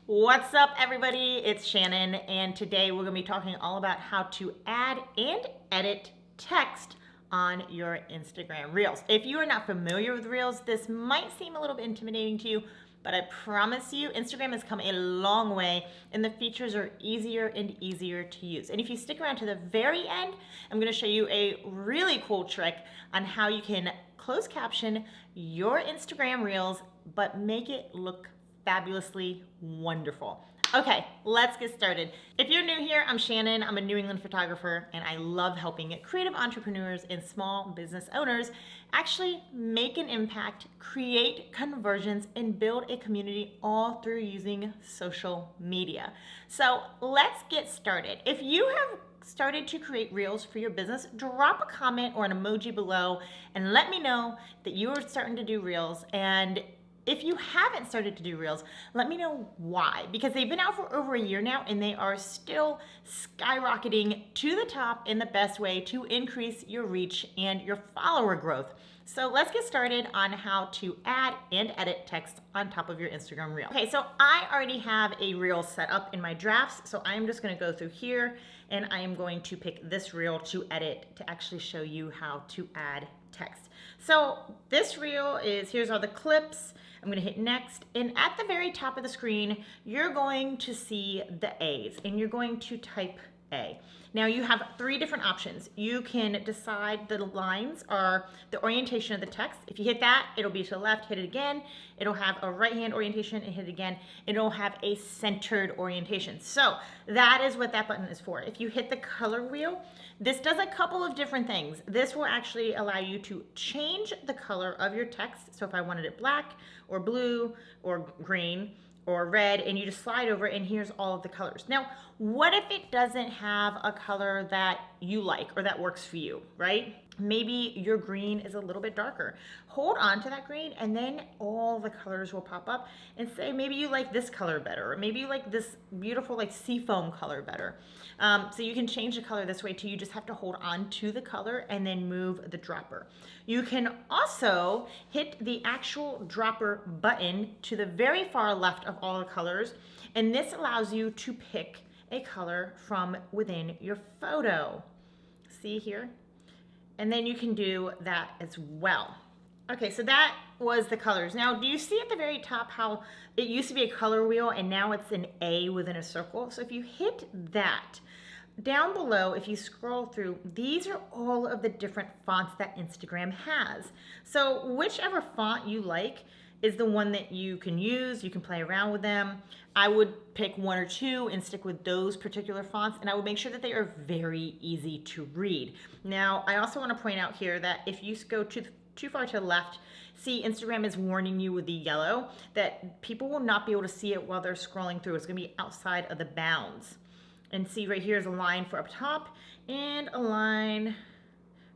What's up, everybody? It's Shannon, and today we're going to be talking all about how to add and edit text on your Instagram Reels. If you are not familiar with Reels, this might seem a little bit intimidating to you, but I promise you, Instagram has come a long way, and the features are easier and easier to use. And if you stick around to the very end, I'm going to show you a really cool trick on how you can close caption your Instagram Reels, but make it look fabulously wonderful. Okay, let's get started. If you're new here, I'm Shannon. I'm a New England photographer, and I love helping creative entrepreneurs and small business owners actually make an impact, create conversions, and build a community all through using social media. So let's get started. If you have started to create Reels for your business, drop a comment or an emoji below and let me know that you are starting to do Reels. And if you haven't started to do Reels, let me know why, because they've been out for over a year now and they are still skyrocketing to the top in the best way to increase your reach and your follower growth. So let's get started on how to add and edit text on top of your Instagram Reel. Okay, so I already have a Reel set up in my drafts, so I'm just gonna go through here and I am going to pick this Reel to edit to actually show you how to add text. So this Reel is, here's all the clips. I'm going to hit next, and at the very top of the screen, you're going to see the A's, and you're going to type A. Now you have three different options. You can decide the lines are the orientation of the text. If you hit that, it'll be to the left, hit it again. It'll have a right-hand orientation and hit it again. It'll have a centered orientation. So that is what that button is for. If you hit the color wheel, this does a couple of different things. This will actually allow you to change the color of your text. So if I wanted it black or blue or green or red, and you just slide over and here's all of the colors. Now, what if it doesn't have a color that you like or that works for you, right? Maybe your green is a little bit darker. Hold on to that green and then all the colors will pop up and say maybe you like this color better, or maybe you like this beautiful like seafoam color better. So you can change the color this way too. You just have to hold on to the color and then move the dropper. You can also hit the actual dropper button to the very far left of all the colors, and this allows you to pick a color from within your photo. See here? And then you can do that as well. Okay, so that was the colors. Now, do you see at the very top how it used to be a color wheel and now it's an A within a circle? So if you hit that, down below, if you scroll through, these are all of the different fonts that Instagram has. So whichever font you like is the one that you can use. You can play around with them. I would pick one or two and stick with those particular fonts, and I would make sure that they are very easy to read. Now, I also want to point out here that if you go too far to the left, see, Instagram is warning you with the yellow that people will not be able to see it while they're scrolling through. It's going to be outside of the bounds. And see, right here is a line for up top and a line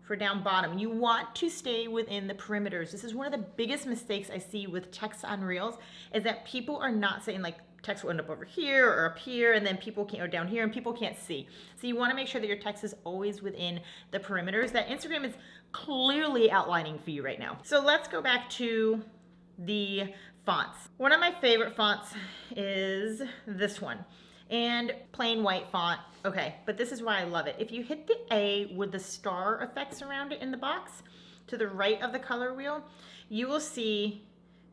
for down bottom. You want to stay within the perimeters. This is one of the biggest mistakes I see with text on Reels, is that people are not saying like text will end up over here or up here, and then people can't, or down here, and people can't see. So you want to make sure that your text is always within the perimeters that Instagram is clearly outlining for you right now. So let's go back to the fonts. One of my favorite fonts is this one. And plain white font, okay, but this is why I love it. If you hit the A with the star effects around it in the box, to the right of the color wheel, you will see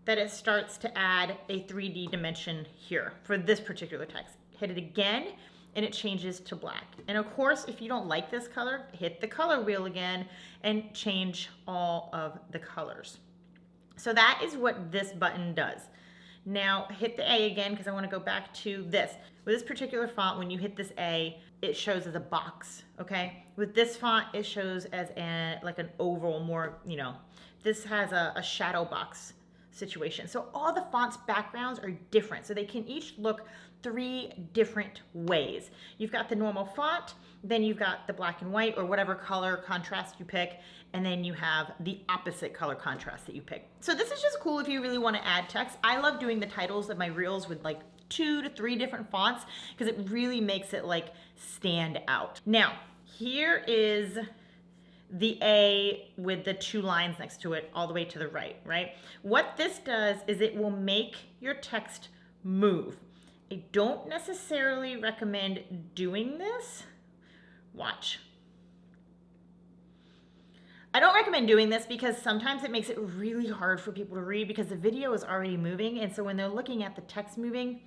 that it starts to add a 3D dimension here for this particular text. Hit it again, and it changes to black. And of course, if you don't like this color, hit the color wheel again and change all of the colors. So that is what this button does. Now hit the A again because I want to go back to this. With this particular font, when you hit this A, it shows as a box, okay? With this font, it shows as like an oval, more, you know, this has a shadow box situation. So all the fonts backgrounds are different. So they can each look three different ways. You've got the normal font, then you've got the black and white or whatever color contrast you pick, and then you have the opposite color contrast that you pick. So this is just cool if you really want to add text. I love doing the titles of my Reels with like 2 to 3 different fonts because it really makes it like stand out. Now, here is the A with the 2 lines next to it all the way to the right, right? What this does is it will make your text move. I don't necessarily recommend doing this. Watch. I don't recommend doing this because sometimes it makes it really hard for people to read because the video is already moving. And so when they're looking at the text moving,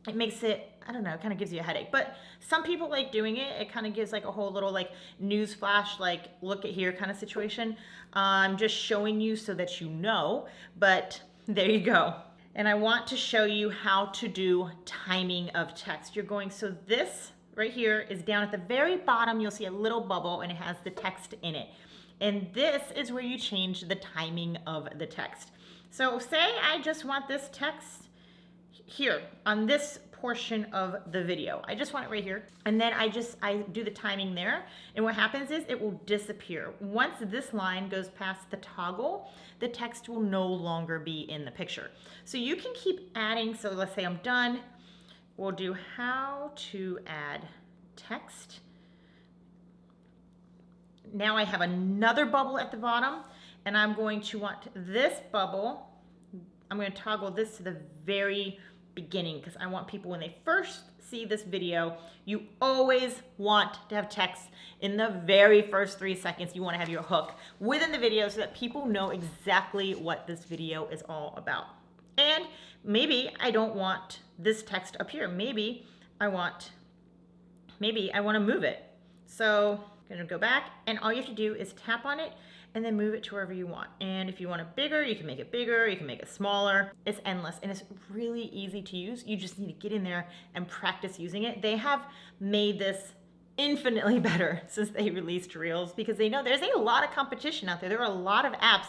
it makes it, I don't know, it kind of gives you a headache. But some people like doing it. It kind of gives like a whole little like news flash, like look at here kind of situation. I'm just showing you so that you know, but there you go. And I want to show you how to do timing of text. You're going, so this right here is down at the very bottom. You'll see a little bubble and it has the text in it. And this is where you change the timing of the text. So say I just want this text here on this portion of the video. I just want it right here. And then I do the timing there. And what happens is it will disappear. Once this line goes past the toggle, the text will no longer be in the picture. So you can keep adding. So let's say I'm done. We'll do how to add text. Now I have another bubble at the bottom and I'm going to want this bubble. I'm going to toggle this to the very beginning because I want people when they first see this video, you always want to have text in the very first 3 seconds. You want to have your hook within the video so that people know exactly what this video is all about. And maybe I don't want this text up here. Maybe I want to move it. So I'm going to go back and all you have to do is tap on it and then move it to wherever you want. And if you want it bigger, you can make it bigger, you can make it smaller. It's endless and it's really easy to use. You just need to get in there and practice using it. They have made this infinitely better since they released Reels because they know there's a lot of competition out there. There are a lot of apps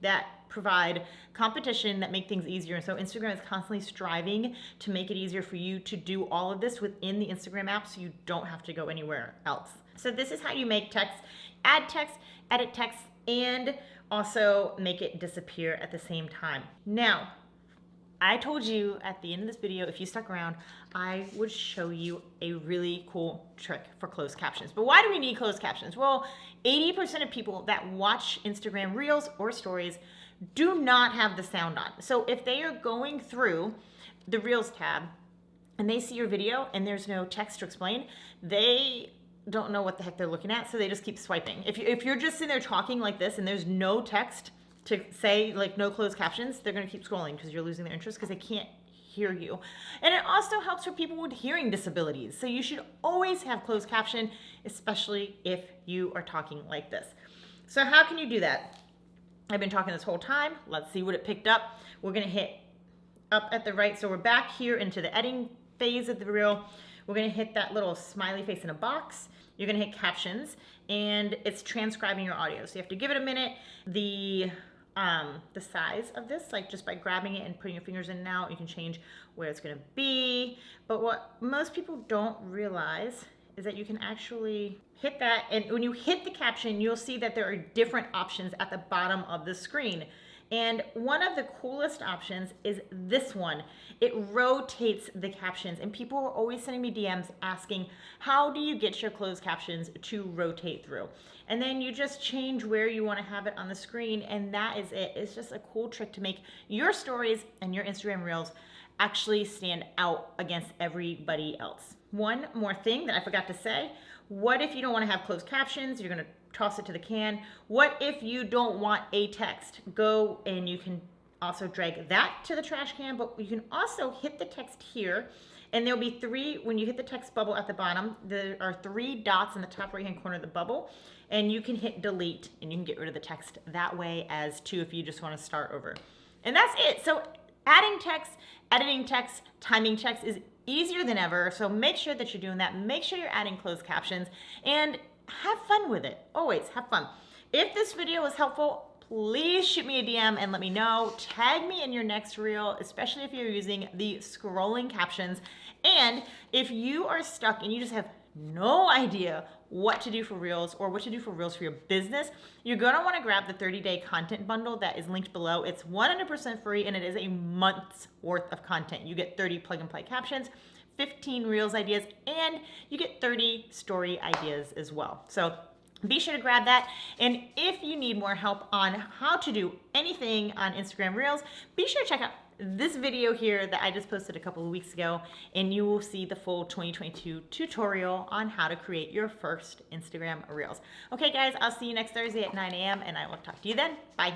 that provide competition that make things easier. And so Instagram is constantly striving to make it easier for you to do all of this within the Instagram app so you don't have to go anywhere else. So this is how you make text, add text, edit text, and also make it disappear at the same time. Now, I told you at the end of this video, if you stuck around, I would show you a really cool trick for closed captions. But why do we need closed captions? Well, 80% of people that watch Instagram Reels or Stories do not have the sound on. So if they are going through the Reels tab and they see your video and there's no text to explain, they don't know what the heck they're looking at, so they just keep swiping. If you're just sitting there talking like this and there's no text to say, like no closed captions, they're gonna keep scrolling because you're losing their interest because they can't hear you. And it also helps for people with hearing disabilities. So you should always have closed caption, especially if you are talking like this. So how can you do that? I've been talking this whole time. Let's see what it picked up. We're gonna hit up at the right. So we're back here into the editing phase of the reel. We're gonna hit that little smiley face in a box. You're gonna hit captions and it's transcribing your audio. So you have to give it a minute. The size of this, like just by grabbing it and putting your fingers in and out, you can change where it's gonna be. But what most people don't realize is that you can actually hit that, and when you hit the caption, you'll see that there are different options at the bottom of the screen. And one of the coolest options is this one. It rotates the captions, and people are always sending me DMs asking, how do you get your closed captions to rotate through? And then you just change where you want to have it on the screen, and that is it. It's just a cool trick to make your stories and your Instagram Reels actually stand out against everybody else. One more thing that I forgot to say. What if you don't want to have closed captions? You're going to toss it to the can. What if you don't want a text? Go and you can also drag that to the trash can, but you can also hit the text here, and there'll be three, when you hit the text bubble at the bottom, there are 3 dots in the top right hand corner of the bubble, and you can hit delete and you can get rid of the text that way as too if you just want to start over. And that's it. So adding text, editing text, timing text is easier than ever. So make sure that you're doing that. Make sure you're adding closed captions and have fun with it. Always have fun. If this video was helpful, please shoot me a DM and let me know. Tag me in your next reel, especially if you're using the scrolling captions. And if you are stuck and you just have no idea what to do for Reels or what to do for Reels for your business, you're going to want to grab the 30-day content bundle that is linked below. It's 100% free and it is a month's worth of content. You get 30 plug and play captions, 15 Reels ideas, and you get 30 story ideas as well. So be sure to grab that. And if you need more help on how to do anything on Instagram Reels, be sure to check out this video here that I just posted a couple of weeks ago, and you will see the full 2022 tutorial on how to create your first Instagram Reels. Okay guys, I'll see you next Thursday at 9 a.m. and I will talk to you then. Bye.